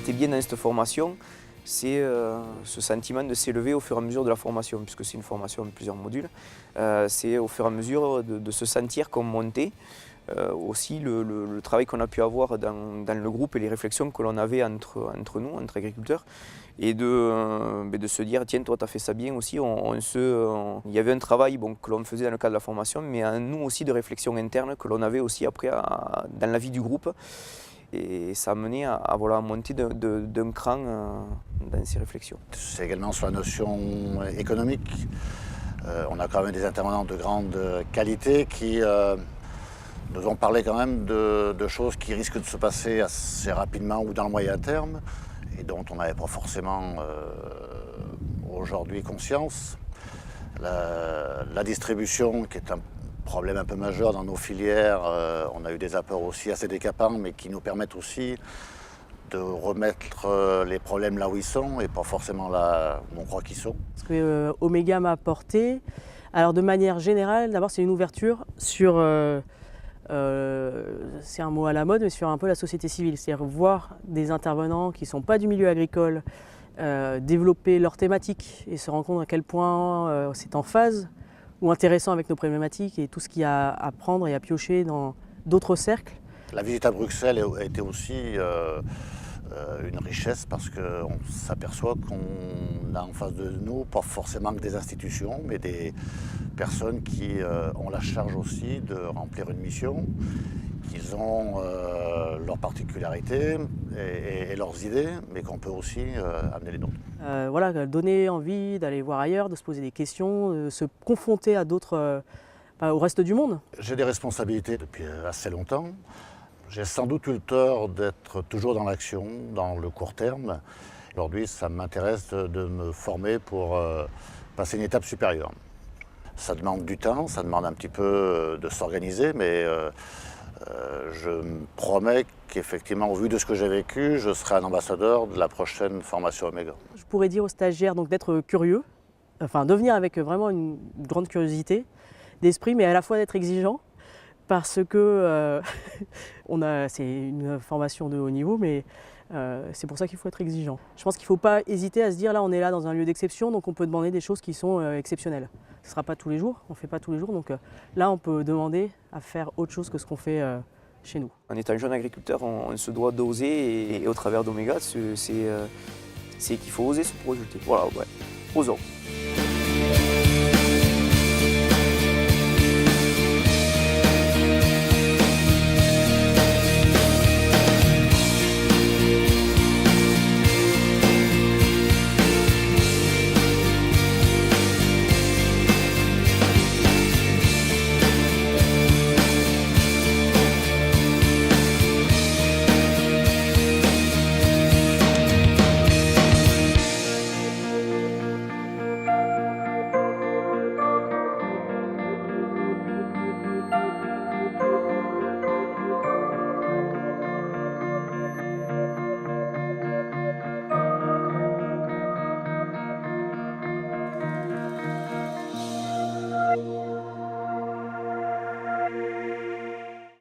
était bien dans cette formation, c'est ce sentiment de s'élever au fur et à mesure de la formation, puisque c'est une formation de plusieurs modules. C'est au fur et à mesure de se sentir comme monter. Aussi le travail qu'on a pu avoir dans le groupe et les réflexions que l'on avait entre nous, entre agriculteurs, et de se dire tiens, toi tu as fait ça bien aussi. Il y avait un travail que l'on faisait dans le cadre de la formation, mais à nous aussi de réflexion interne que l'on avait aussi après dans la vie du groupe. Et ça a mené à monter d'un cran dans ces réflexions. C'est également sur la notion économique. On a quand même des intervenants de grande qualité qui nous ont parlé quand même de choses qui risquent de se passer assez rapidement ou dans le moyen terme et dont on n'avait pas forcément aujourd'hui conscience. La distribution, qui est un problème un peu majeur dans nos filières, on a eu des apports aussi assez décapants, mais qui nous permettent aussi de remettre les problèmes là où ils sont et pas forcément là où on croit qu'ils sont. Ce que Omega m'a apporté, alors de manière générale, d'abord c'est une ouverture sur, c'est un mot à la mode, mais sur un peu la société civile, c'est-à-dire voir des intervenants qui ne sont pas du milieu agricole développer leurs thématiques et se rendre compte à quel point c'est en phase ou intéressant avec nos problématiques et tout ce qu'il y a à prendre et à piocher dans d'autres cercles. La visite à Bruxelles a été aussi une richesse parce qu'on s'aperçoit qu'on a en face de nous pas forcément que des institutions, mais des personnes qui ont la charge aussi de remplir une mission, qu'ils ont leurs particularités et leurs idées, mais qu'on peut aussi amener les nôtres. Voilà, donner envie d'aller voir ailleurs, de se poser des questions, de se confronter à d'autres, au reste du monde. J'ai des responsabilités depuis assez longtemps. J'ai sans doute eu le tort d'être toujours dans l'action, dans le court terme. Aujourd'hui, ça m'intéresse de me former pour passer une étape supérieure. Ça demande du temps, ça demande un petit peu de s'organiser, mais je me promets qu'effectivement, au vu de ce que j'ai vécu, je serai un ambassadeur de la prochaine formation Omega. Je pourrais dire aux stagiaires d'être curieux, enfin de venir avec vraiment une grande curiosité d'esprit, mais à la fois d'être exigeant, parce que c'est une formation de haut niveau, mais c'est pour ça qu'il faut être exigeant. Je pense qu'il ne faut pas hésiter à se dire là on est là dans un lieu d'exception, donc on peut demander des choses qui sont exceptionnelles. Ce ne sera pas tous les jours, on ne fait pas tous les jours, donc là on peut demander à faire autre chose que ce qu'on fait chez nous. En étant jeune agriculteur, on se doit d'oser et au travers d'Omega, c'est qu'il faut oser se projeter. Voilà, ouais, osons.